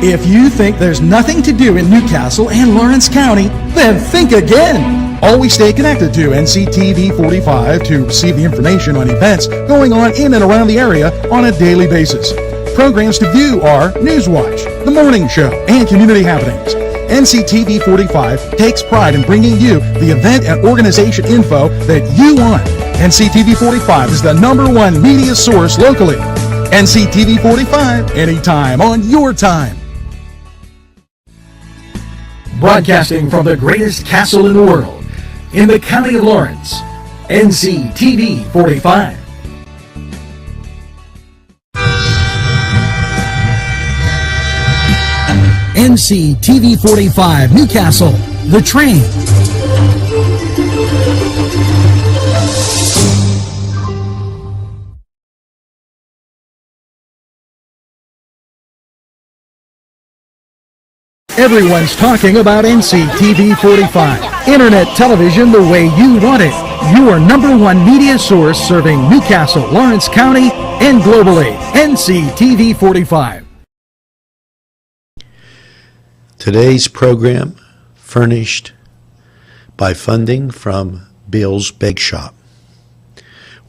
If you think there's nothing to do in Newcastle and Lawrence County, then think again. Always stay connected to NCTV45 to receive the information on events going on in and around the area on a daily basis. Programs to view are Newswatch, The Morning Show, and Community Happenings. NCTV45 takes pride in bringing you the event and organization info that you want. NCTV45 is the #1 media source locally. NCTV45, anytime on your time. Broadcasting from the greatest castle in the world, in the county of Lawrence, NCTV45. NCTV45 Newcastle, The Train. Everyone's talking about NCTV45. Internet television the way you want it. Your #1 media source serving Newcastle, Lawrence County, and globally. NCTV45. Today's program furnished by funding from Bill's Bake Shop,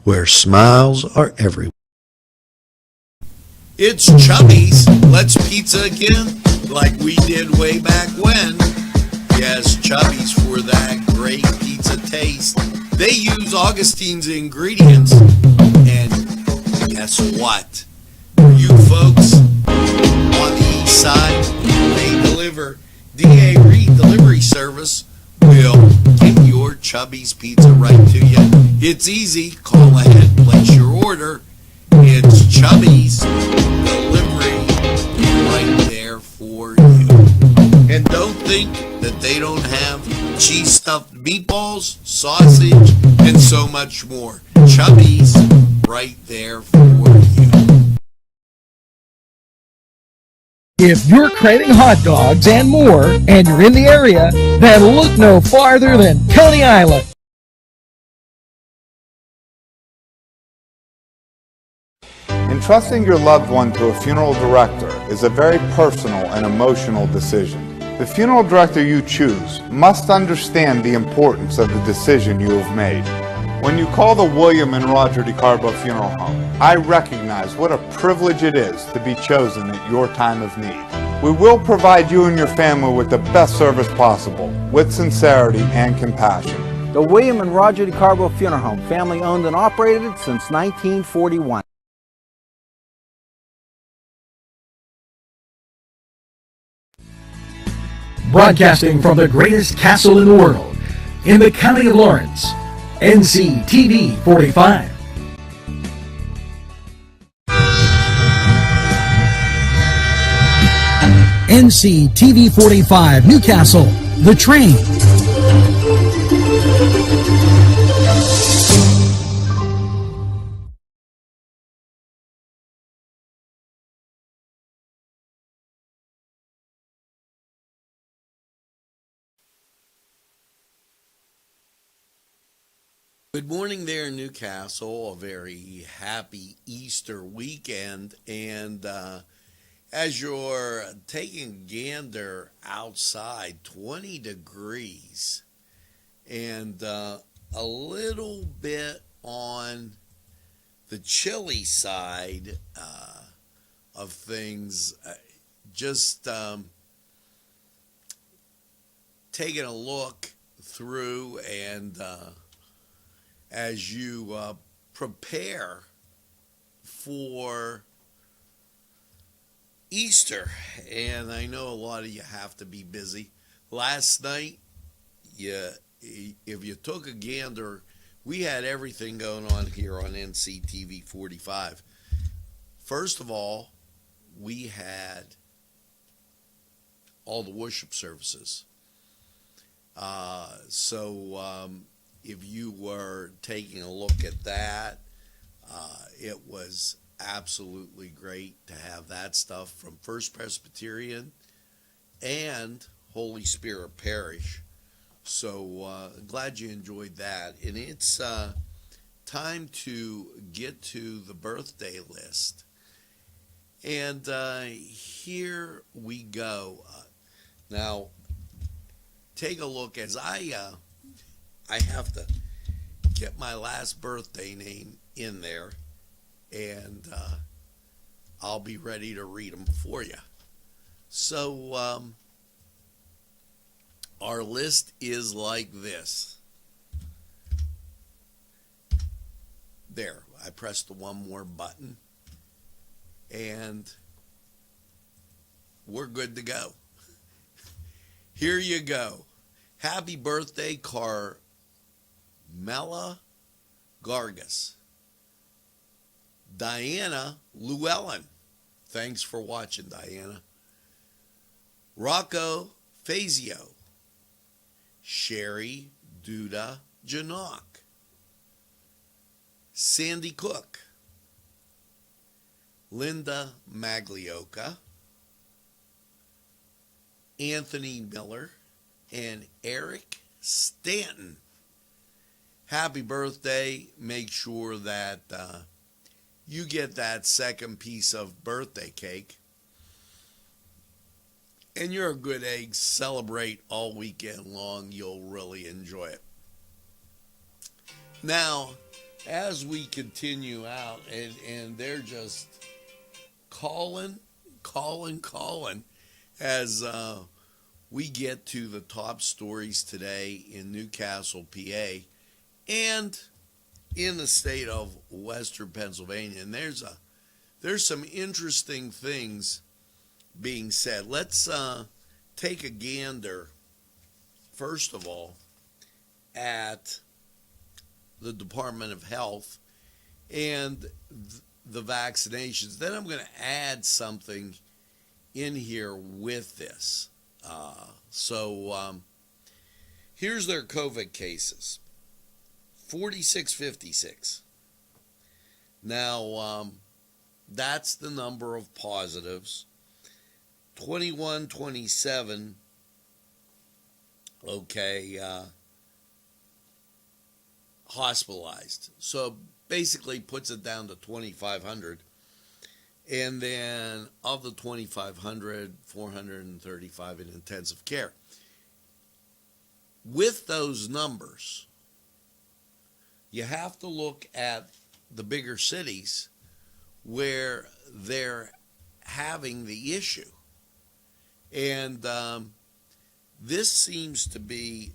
where smiles are everywhere. It's Chubby's Let's Pizza again, like we did way back when. Yes, Chubby's for that great pizza taste. They use Augustine's ingredients, and guess what? You folks on the east side, they deliver. D.A. Reed Delivery Service will get your Chubby's Pizza right to you. It's easy. Call ahead, place your order. It's Chubby's Delivery right there for you. And don't think that they don't have cheese stuffed meatballs, sausage, and so much more. Chubby's right there for you. If you're craving hot dogs and more, and you're in the area, then look no farther than Coney Island. Entrusting your loved one to a funeral director is a very personal and emotional decision. The funeral director you choose must understand the importance of the decision you have made. When you call the William and Roger DeCarbo Funeral Home, I recognize what a privilege it is to be chosen at your time of need. We will provide you and your family with the best service possible, with sincerity and compassion. The William and Roger DeCarbo Funeral Home, family owned and operated since 1941. Broadcasting from the greatest castle in the world, in the county of Lawrence, NCTV45. NCTV45 Newcastle, The Train. Good morning there, Newcastle. A very happy Easter weekend. And as you're taking a gander outside, 20 degrees and a little bit on the chilly side of things. Just taking a look through and as you prepare for Easter, and I know a lot of you have to be busy. Last night, if you took a gander, we had everything going on here on NCTV 45. First of all, we had all the worship services. If you were taking a look at that, it was absolutely great to have that stuff from First Presbyterian and Holy Spirit Parish. So glad you enjoyed that. And it's time to get to the birthday list. And here we go. Now, take a look as I have to get my last birthday name in there, and I'll be ready to read them for you. So, our list is like this. There, I pressed the one more button, and we're good to go. Here you go. Happy birthday, Carmela Gargas. Diana Llewellyn. Thanks for watching, Diana. Rocco Fazio. Sherry Duda Janok. Sandy Cook. Linda Maglioka. Anthony Miller. And Eric Stanton. Happy birthday. Make sure that you get that second piece of birthday cake. And you're a good egg. Celebrate all weekend long. You'll really enjoy it. Now, as we continue out, and they're just calling, as we get to the top stories today in Newcastle, PA, and in the state of Western Pennsylvania. And there's some interesting things being said. Let's take a gander, first of all, at the Department of Health and the vaccinations. Then I'm going to add something in here with this. So here's their COVID cases. 4656. Now, that's the number of positives. 2127, hospitalized. So basically puts it down to 2,500. And then of the 2,500, 435 in intensive care. With those numbers, you have to look at the bigger cities where they're having the issue. And this seems to be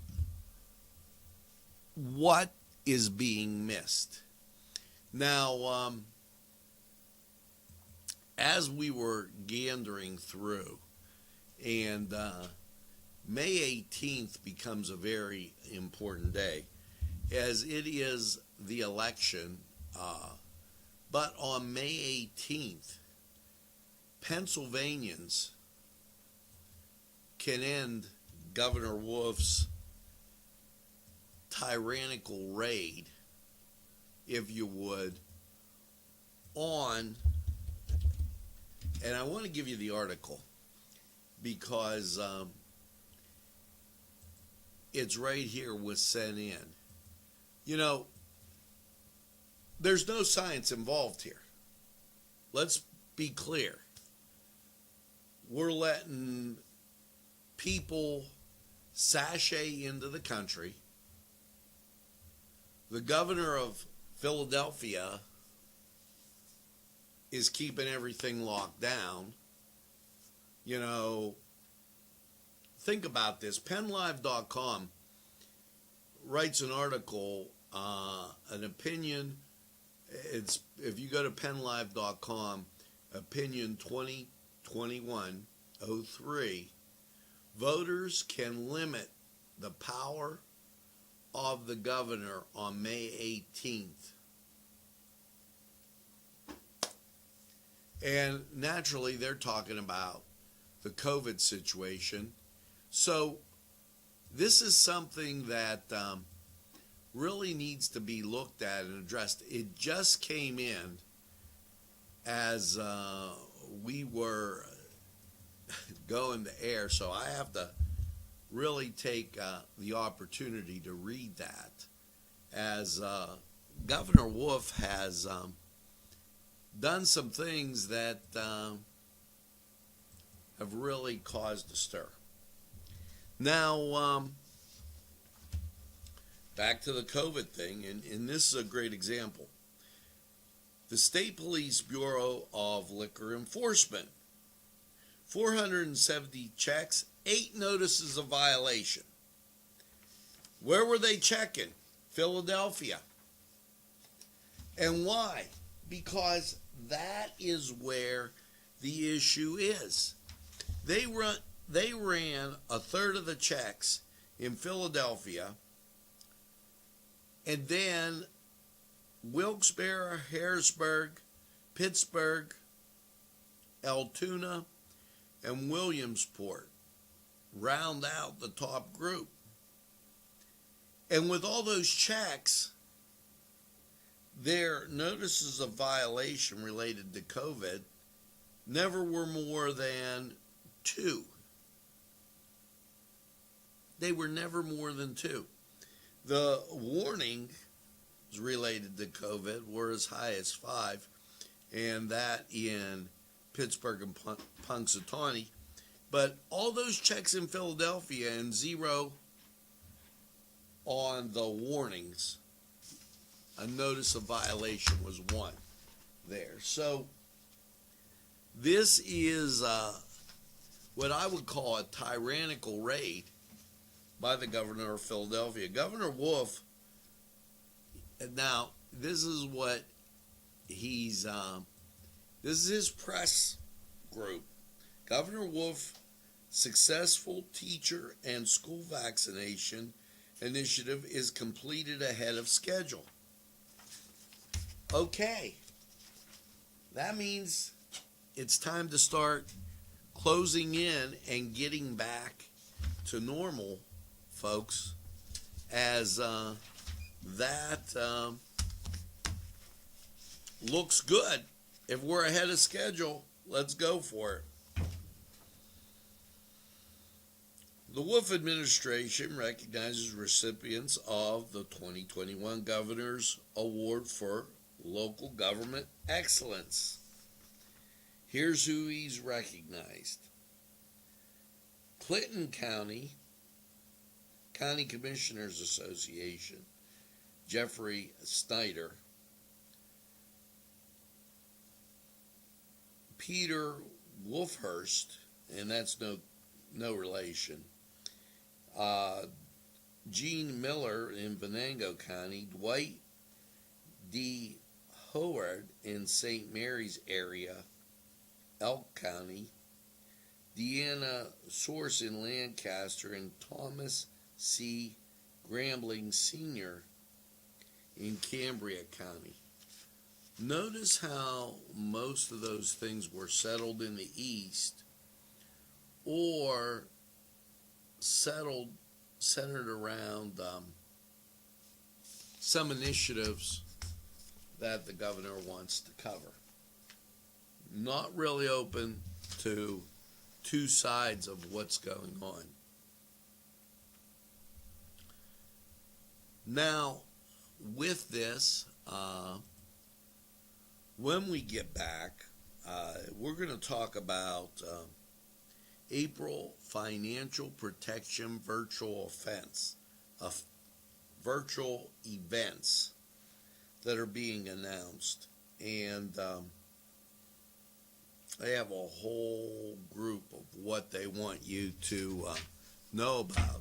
what is being missed. Now, as we were gandering through, and May 18th becomes a very important day, as it is the election, but on May 18th, Pennsylvanians can end Governor Wolf's tyrannical raid, if you would, on, and I want to give you the article because it's right here, was sent in. You know, there's no science involved here. Let's be clear. We're letting people sashay into the country. The governor of Philadelphia is keeping everything locked down. You know, think about this. PennLive.com writes an article, an opinion. It's, if you go to PennLive.com, opinion 2021-03, voters can limit the power of the governor on May 18th. And naturally, they're talking about the COVID situation. So this is something that really needs to be looked at and addressed. It just came in as we were going to air, so I have to really take the opportunity to read that, as Governor Wolf has done some things that have really caused a stir. Now, back to the COVID thing, and this is a great example. The State Police Bureau of Liquor Enforcement, 470 checks, 8 notices of violation. Where were they checking? Philadelphia. And why? Because that is where the issue is. They ran a third of the checks in Philadelphia, and then Wilkes-Barre, Harrisburg, Pittsburgh, Altoona, and Williamsport round out the top group. And with all those checks, their notices of violation related to COVID never were more than 2. They were never more than 2. The warnings related to COVID were as high as 5, and that in Pittsburgh and Punxsutawney. But all those checks in Philadelphia and 0 on the warnings, a notice of violation was 1 there. So this is what I would call a tyrannical raid by the governor of Philadelphia. Governor Wolf, now this is what this is his press group. Governor Wolf, successful teacher and school vaccination initiative is completed ahead of schedule. Okay, that means it's time to start closing in and getting back to normal, folks, as that looks good. If we're ahead of schedule, let's go for it. The Wolf administration recognizes recipients of the 2021 Governor's Award for Local Government Excellence. Here's who he's recognized. Clinton County Commissioners Association, Jeffrey Snyder. Peter Wolfhurst, and that's no relation. Gene Miller in Venango County, Dwight D. Howard in St. Mary's area, Elk County, Deanna Source in Lancaster, and Thomas C. Grambling Sr. in Cambria County. Notice how most of those things were settled in the East or centered around some initiatives that the governor wants to cover. Not really open to two sides of what's going on. Now, with this, when we get back, we're going to talk about April Financial Protection Virtual events that are being announced. And they have a whole group of what they want you to know about.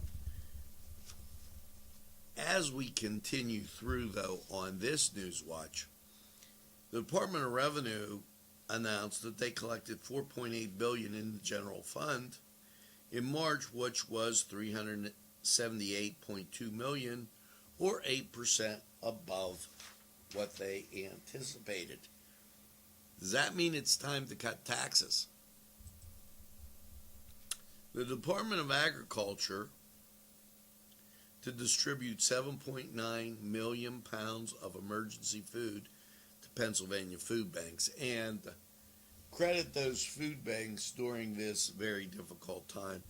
As we continue through, though, on this Newswatch, the Department of Revenue announced that they collected $4.8 billion in the general fund in March, which was $378.2 million, or 8% above what they anticipated. Does that mean it's time to cut taxes? The Department of Agriculture to distribute 7.9 million pounds of emergency food to Pennsylvania food banks, and credit those food banks during this very difficult time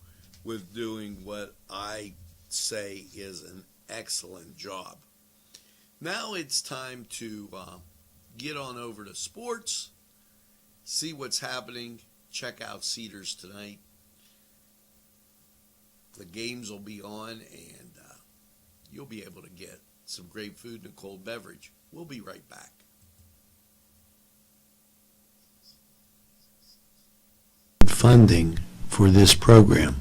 with doing what I say is an excellent job. Now it's time to get on over to sports, see what's happening. Check out Cedars tonight. The games will be on, and you'll be able to get some great food and a cold beverage. We'll be right back. Funding for this program: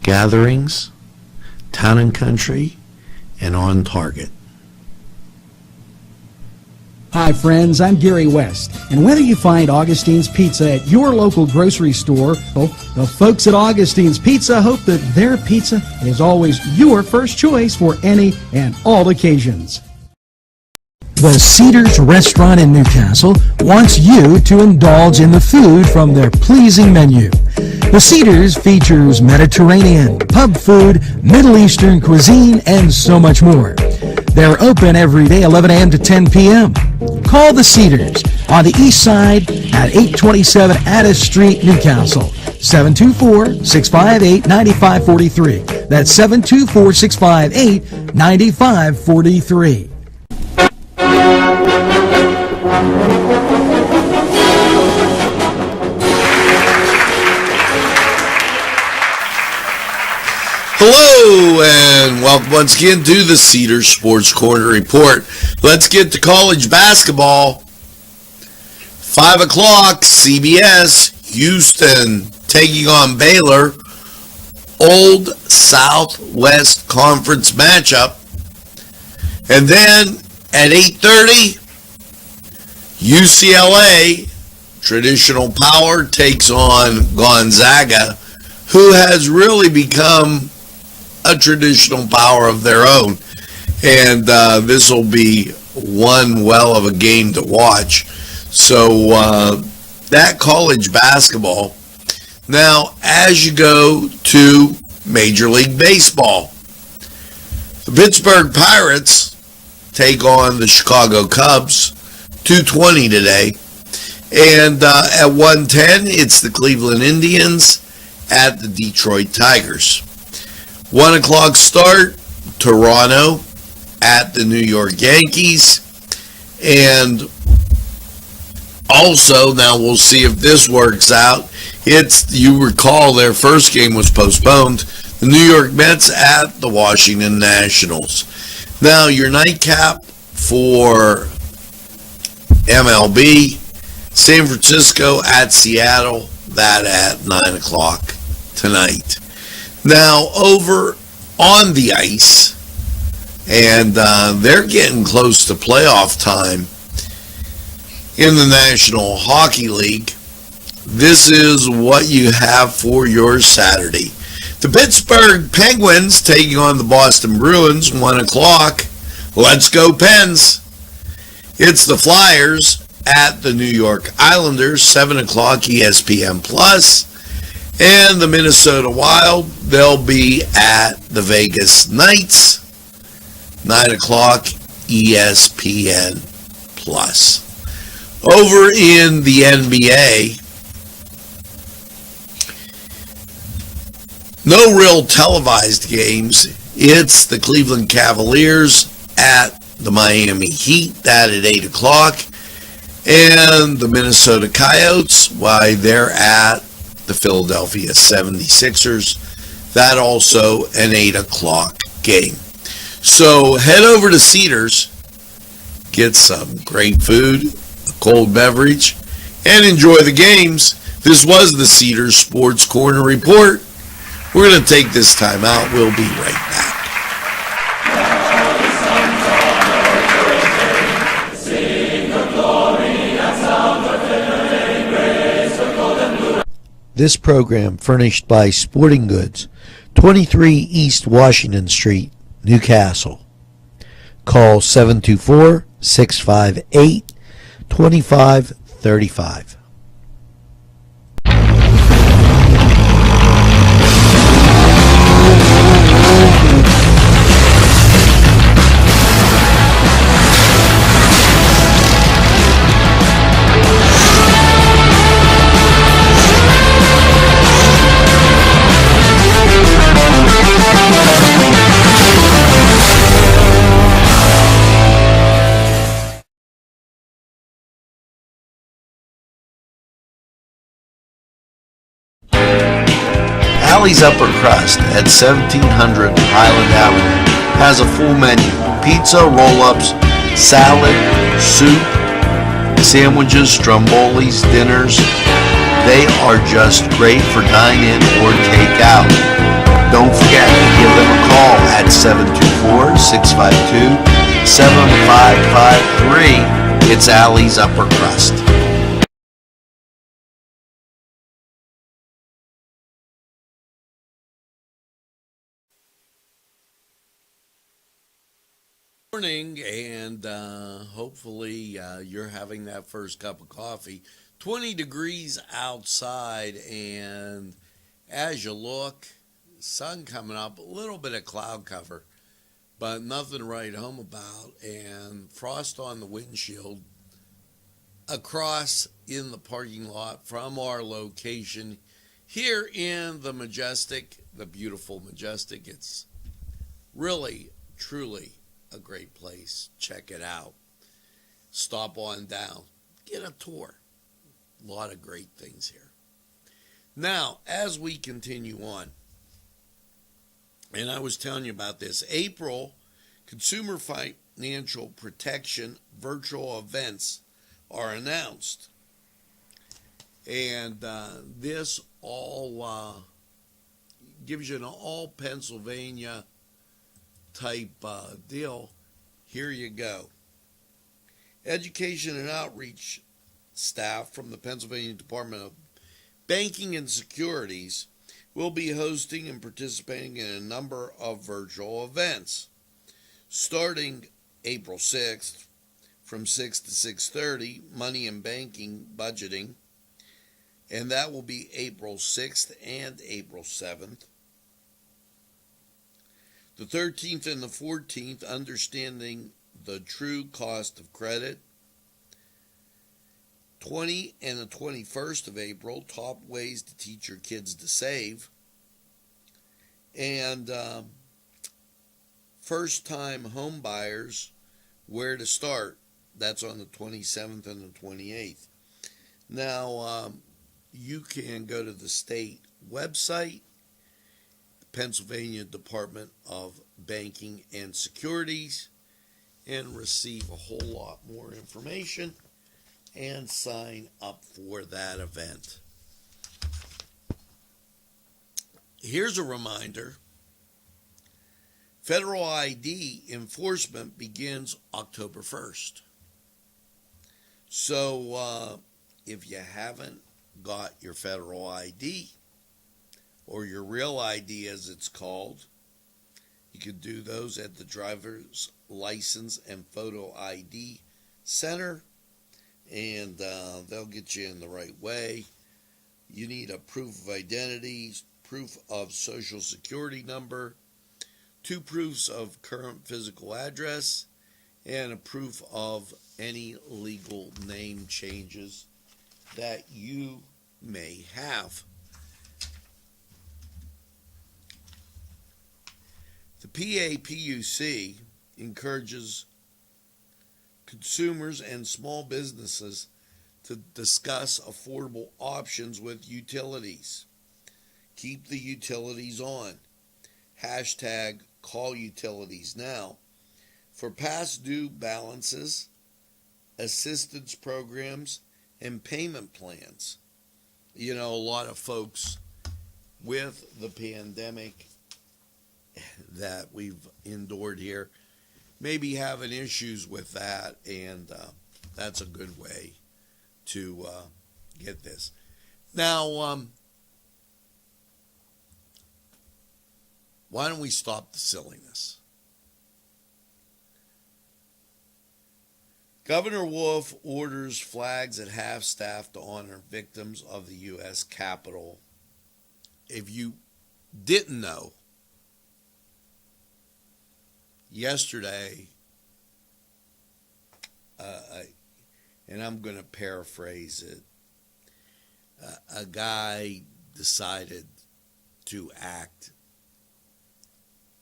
gatherings, Town and Country, and On Target. Hi friends, I'm Gary West, and whether you find Augustine's Pizza at your local grocery store, well, the folks at Augustine's Pizza hope that their pizza is always your first choice for any and all occasions. The Cedars Restaurant in Newcastle wants you to indulge in the food from their pleasing menu. The Cedars features Mediterranean, pub food, Middle Eastern cuisine, and so much more. They're open every day, 11 a.m. to 10 p.m. Call the Cedars on the east side at 827 Addis Street, Newcastle. 724-658-9543. That's 724-658-9543. Hello, and welcome once again to the Cedars Sports Corner Report. Let's get to college basketball. 5 o'clock, CBS, Houston taking on Baylor. Old Southwest Conference matchup. And then at 8:30, UCLA, traditional power, takes on Gonzaga, who has really become a traditional power of their own. And this will be one well of a game to watch. So that college basketball. Now, as you go to Major League Baseball, the Pittsburgh Pirates take on the Chicago Cubs, 2:20 today. And at 1:10, it's the Cleveland Indians at the Detroit Tigers. 1 o'clock start, Toronto at the New York Yankees. And also, now we'll see if this works out. You recall their first game was postponed. The New York Mets at the Washington Nationals. Now, your nightcap for MLB, San Francisco at Seattle, that at 9 o'clock tonight. Now, over on the ice, and they're getting close to playoff time in the National Hockey League. This is what you have for your Saturday. The Pittsburgh Penguins taking on the Boston Bruins, 1 o'clock. Let's go Pens. It's the Flyers at the New York Islanders, 7 o'clock ESPN+. And the Minnesota Wild, they'll be at the Vegas Knights, 9 o'clock ESPN+. Over in the NBA, no real televised games. It's the Cleveland Cavaliers at the Miami Heat, that at 8 o'clock. And the Minnesota Coyotes, why, they're at the Philadelphia 76ers. That also an 8 o'clock game. So head over to Cedars, get some great food, a cold beverage, and enjoy the games. This was the Cedars Sports Corner Report. We're going to take this time out. We'll be right back. This program furnished by Sporting Goods, 23 East Washington Street, Newcastle. Call 724-658-2535. Alley's Upper Crust at 1700 Highland Avenue has a full menu: pizza, roll-ups, salad, soup, sandwiches, strombolis, dinners. They are just great for dine-in or take-out. Don't forget to give them a call at 724-652-7553. It's Alley's Upper Crust. Morning, and hopefully you're having that first cup of coffee. 20 degrees outside, and as you look, sun coming up, a little bit of cloud cover, but nothing to write home about, and frost on the windshield. Across in the parking lot from our location here in the Majestic, the beautiful Majestic. It's really, truly a great place. Check it out. Stop on down. Get a tour. A lot of great things here. Now, as we continue on, and I was telling you about this, April Consumer Financial Protection virtual events are announced. And this all gives you an all Pennsylvania type deal. Here you go. Education and outreach staff from the Pennsylvania Department of Banking and Securities will be hosting and participating in a number of virtual events. Starting April 6th from 6 to 6:30, Money and Banking Budgeting, and that will be April 6th and April 7th. The 13th and the 14th, Understanding the True Cost of Credit. 20 and the 21st of April, Top Ways to Teach Your Kids to Save. And First-Time Home Buyers, Where to Start. That's on the 27th and the 28th. Now, you can go to the state website, Pennsylvania Department of Banking and Securities, and receive a whole lot more information and sign up for that event. Here's a reminder. Federal ID enforcement begins October 1st. So if you haven't got your federal ID, or your real ID as it's called, you can do those at the Driver's License and Photo ID Center, and they'll get you in the right way. You need a proof of identity, proof of social security number, 2 proofs of current physical address, and a proof of any legal name changes that you may have. The PAPUC encourages consumers and small businesses to discuss affordable options with utilities. Keep the utilities on. Hashtag call utilities now. For past due balances, assistance programs, and payment plans. You know, a lot of folks with the pandemic that we've endured here maybe having issues with that, and that's a good way to get this. Now, why don't we stop the silliness? Governor Wolf orders flags at half-staff to honor victims of the U.S. Capitol. If you didn't know, yesterday, and I'm going to paraphrase it, a guy decided to act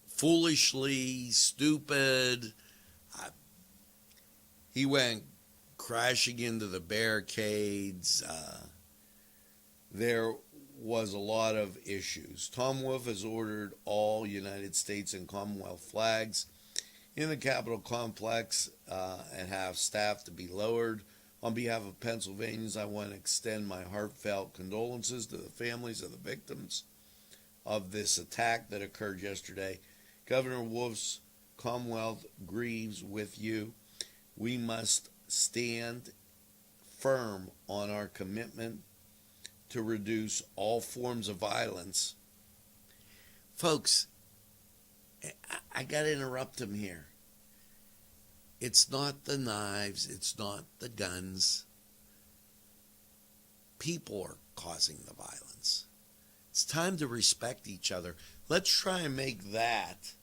foolishly, stupid. He went crashing into the barricades. There was a lot of issues. Tom Wolf has ordered all United States and Commonwealth flags in the Capitol complex and have staff to be lowered. On behalf of Pennsylvanians, I want to extend my heartfelt condolences to the families of the victims of this attack that occurred yesterday. Governor Wolf's Commonwealth grieves with you. We must stand firm on our commitment to reduce all forms of violence. Folks, I got to interrupt him here. It's not the knives, it's not the guns. People are causing the violence. It's time to respect each other. Let's try and make that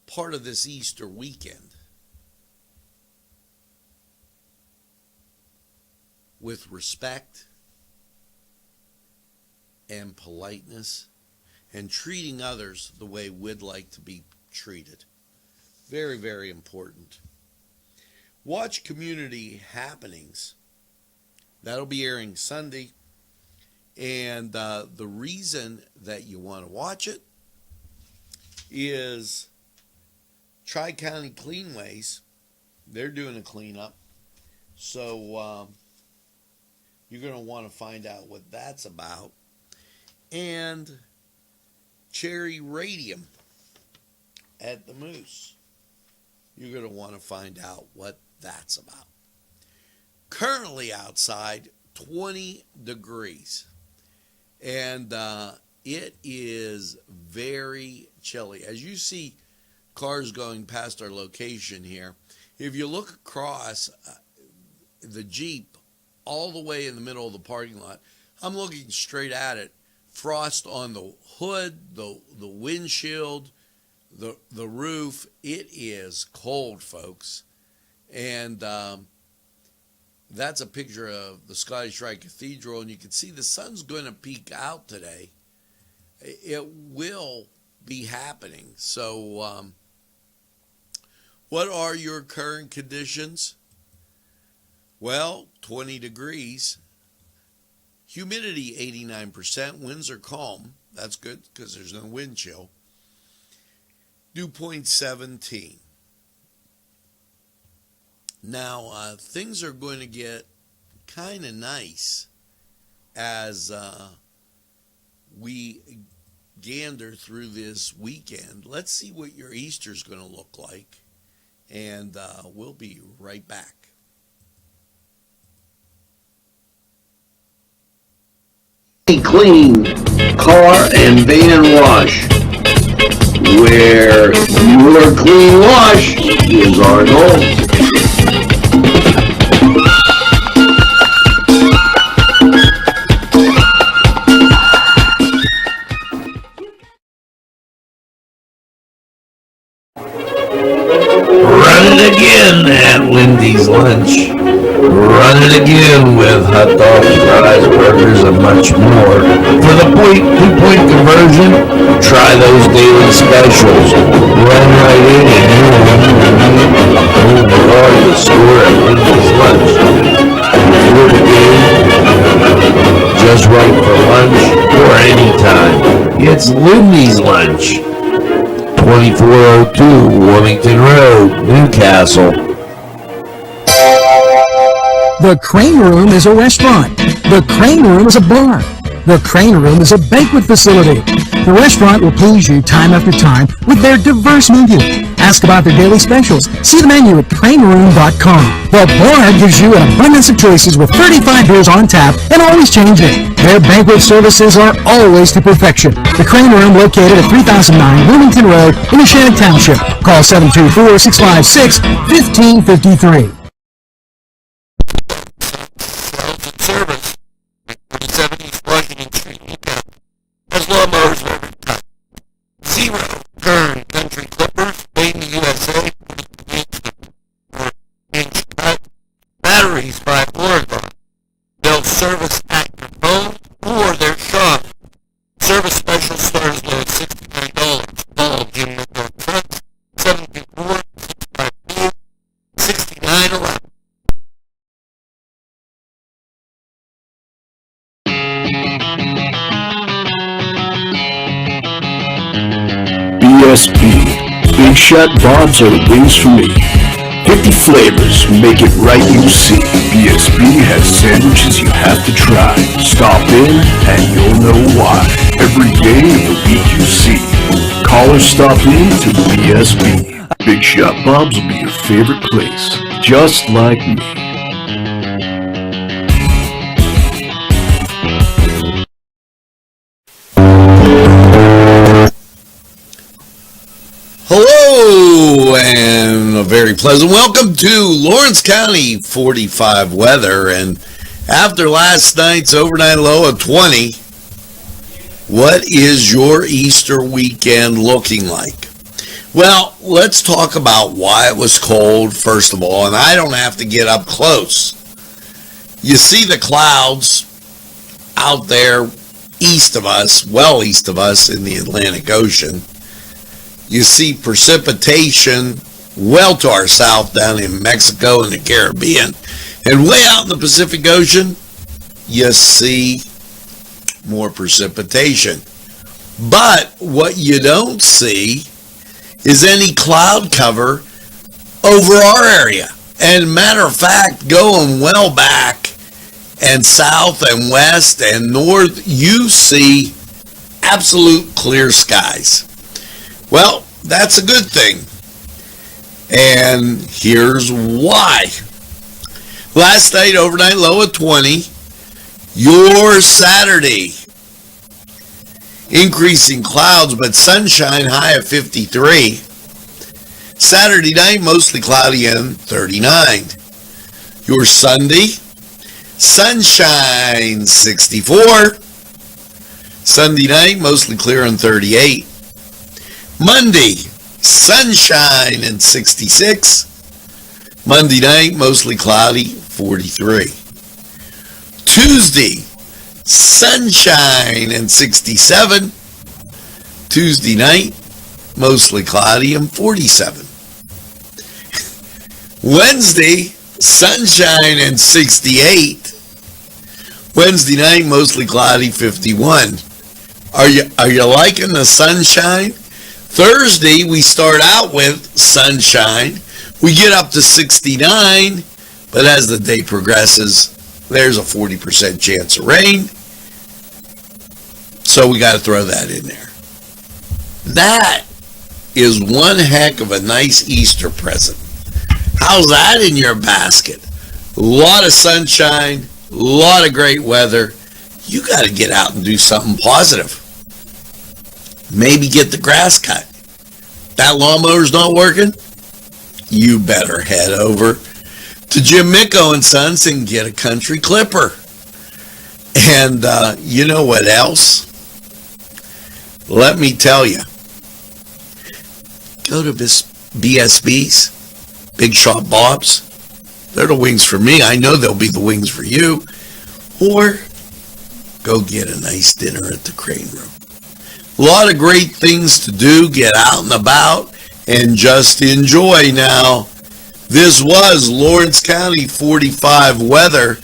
part of this Easter weekend. With respect and politeness and treating others the way we'd like to be treated. Very, very important. Watch Community Happenings. That'll be airing Sunday. And the reason that you want to watch it is Tri-County Cleanways. They're doing a cleanup. So you're going to want to find out what that's about. And Cherry Radium at the Moose. You're going to want to find out what that's about. Currently outside, 20 degrees. And it is very chilly. As you see cars going past our location here, if you look across the Jeep all the way in the middle of the parking lot, I'm looking straight at it. Frost on the hood, the windshield, the roof. It is cold, folks. And that's a picture of the Scottish Rite Cathedral, and you can see the sun's going to peek out today. It will be happening. So what are your current conditions? Well, 20 degrees. Humidity 89%. Winds are calm. That's good because there's no wind chill. Dew point 17. Now, things are going to get kind of nice as we gander through this weekend. Let's see what your Easter's going to look like, and we'll be right back. Clean car and van wash, where your clean wash is our goal. Run it again at Lindy's Lunch. Run it again with hot dogs, fries, burgers, and much more. For the two-point conversion, try those daily specials. Run right in and you won't the store at Lindy's Lunch. For the game, just right for lunch or anytime. It's Lindy's Lunch. 2402 Wilmington Road, Newcastle. The Crane Room is a restaurant. The Crane Room is a bar. The Crane Room is a banquet facility. The restaurant will please you time after time with their diverse menu. Ask about their daily specials. See the menu at craneroom.com. The bar gives you an abundance of choices with 35 beers on tap and always changing. Their banquet services are always to perfection. The Crane Room, located at 3009 Wilmington Road in Neshannock Township. Call 724-656-1553. Service, 70 Washington Street, Newcastle. Has lawnmowers of every type. Zero turn country clippers, made in the USA, batteries by Oregon. They'll service at your home or their shop. Service special starts low at $69. Call Jim Miller Truck, 724-652-6911. BSB. Big Shot Bob's are the wings for me. 50 flavors, make it right, you see. BSB has sandwiches you have to try. Stop in and you'll know why. Every day of the week you see. Call or stop in to BSB. Big Shot Bob's will be your favorite place, just like me. Hello, and a very pleasant welcome to Lawrence County 45 weather. And after last night's overnight low of 20, what is your Easter weekend looking like? Well, let's talk about why it was cold, first of all, and I don't have to get up close. You see the clouds out there east of us, well east of us in the Atlantic Ocean. You see precipitation well to our south down in Mexico and the Caribbean. And way out in the Pacific Ocean, you see more precipitation. But what you don't see is any cloud cover over our area. And matter of fact, going well back and south and west and north, you see absolute clear skies. Well, that's a good thing. And here's why. Last night, overnight low of 20. Your Saturday, increasing clouds, but sunshine, high of 53. Saturday night, mostly cloudy and 39. Your Sunday, sunshine, 64. Sunday night, mostly clear and 38. Monday, sunshine and 66. Monday night, mostly cloudy, 43. Tuesday, sunshine and 67. Tuesday night, mostly cloudy and 47. Wednesday, sunshine and 68. Wednesday night, mostly cloudy, 51. Are you liking the sunshine? Thursday, we start out with sunshine. We get up to 69, but as the day progresses, there's a 40% chance of rain. So we got to throw that in there. That is one heck of a nice Easter present. How's that in your basket? A lot of sunshine, a lot of great weather. You got to get out and do something positive. Maybe get the grass cut. That lawnmower's not working? You better head over to Jim Micko and Sons and get a country clipper. And you know what else? Let me tell you. Go to BSB's, Big Shot Bob's. They're the wings for me. I know they'll be the wings for you. Or go get a nice dinner at the Crane Room. A lot of great things to do. Get out and about and just enjoy. Now, this was Lawrence County 45 weather,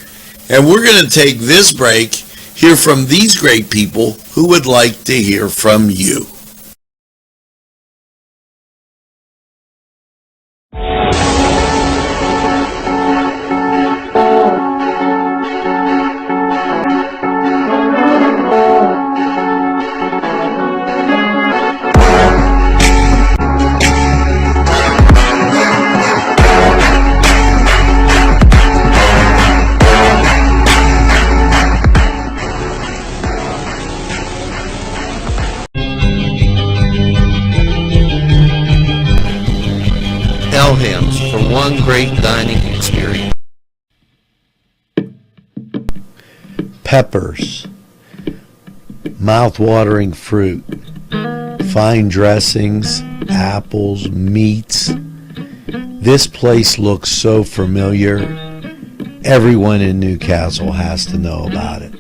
and we're going to take this break, hear from these great people who would like to hear from you. For one great dining experience. Peppers, mouth-watering fruit, fine dressings, apples, meats. This place looks so familiar. Everyone in Newcastle has to know about it.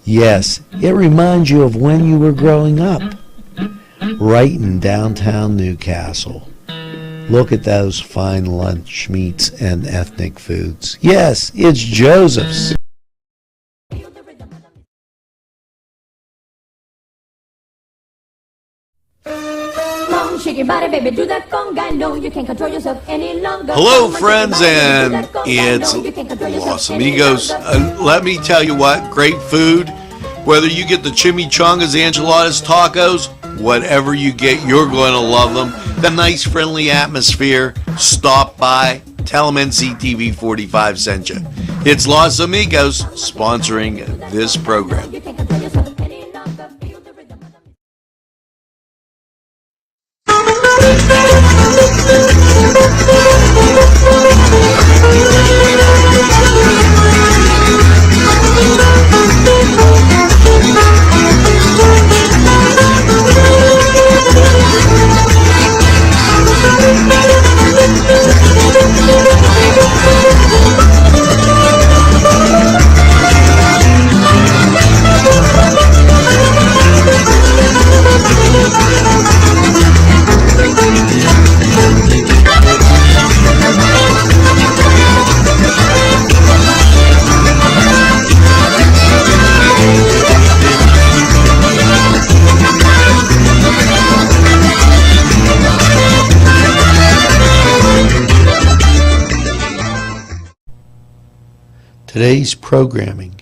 Yes, it reminds you of when you were growing up, right in downtown Newcastle. Look at those fine lunch meats and ethnic foods. Yes, it's Joseph's. shake your body, baby, do that conga. No, you can't control yourself any longer. Hello, friends, and it's Los Amigos. Let me tell you what, great food. Whether you get the chimichangas, enchiladas, tacos, whatever you get, you're going to love them. The nice, friendly atmosphere. Stop by. Tell them NCTV45 sent you. It's Los Amigos sponsoring this program. You can't control yourself any longer. Feel the rhythm of the Today's programming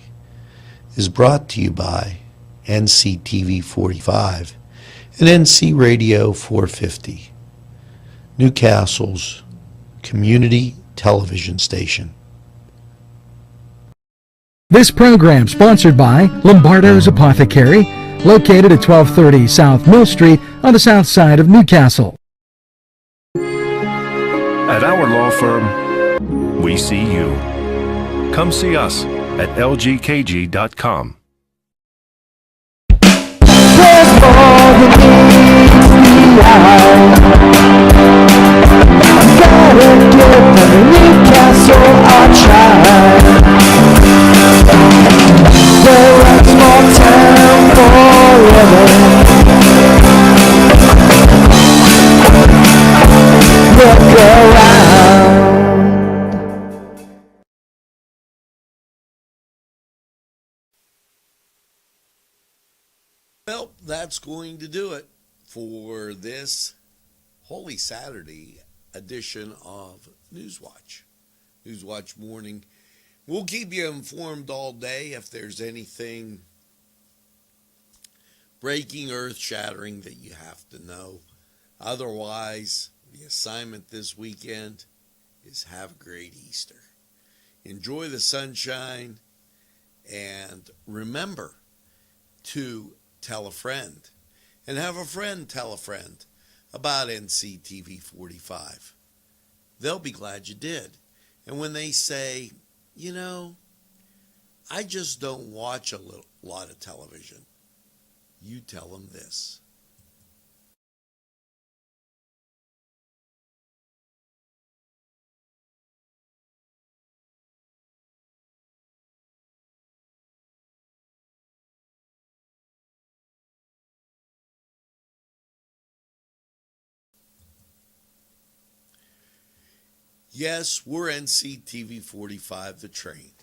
is brought to you by NCTV45 and NC Radio 450, Newcastle's community television station. This program sponsored by Lombardo's Apothecary, located at 1230 South Mill Street on the south side of Newcastle. At our law firm, we see you. Come see us at lgkg.com. Well, that's going to do it for this Holy Saturday edition of Newswatch. Newswatch Morning. We'll keep you informed all day if there's anything breaking, earth-shattering that you have to know. Otherwise, the assignment this weekend is have a great Easter. Enjoy the sunshine, and remember to tell a friend, and have a friend tell a friend about NCTV45. They'll be glad you did. And when they say, you know, I just don't watch a lot of television, you tell them this. Yes, we're NCTV45, the train.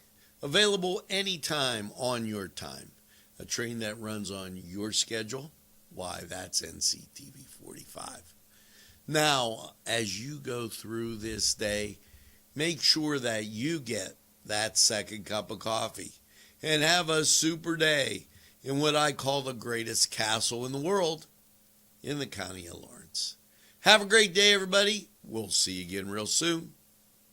Available anytime on your time. A train that runs on your schedule? Why, that's NCTV45. Now, as you go through this day, make sure that you get that second cup of coffee and have a super day in what I call the greatest castle in the world, in the county of Lawrence. Have a great day, everybody. We'll see you again real soon.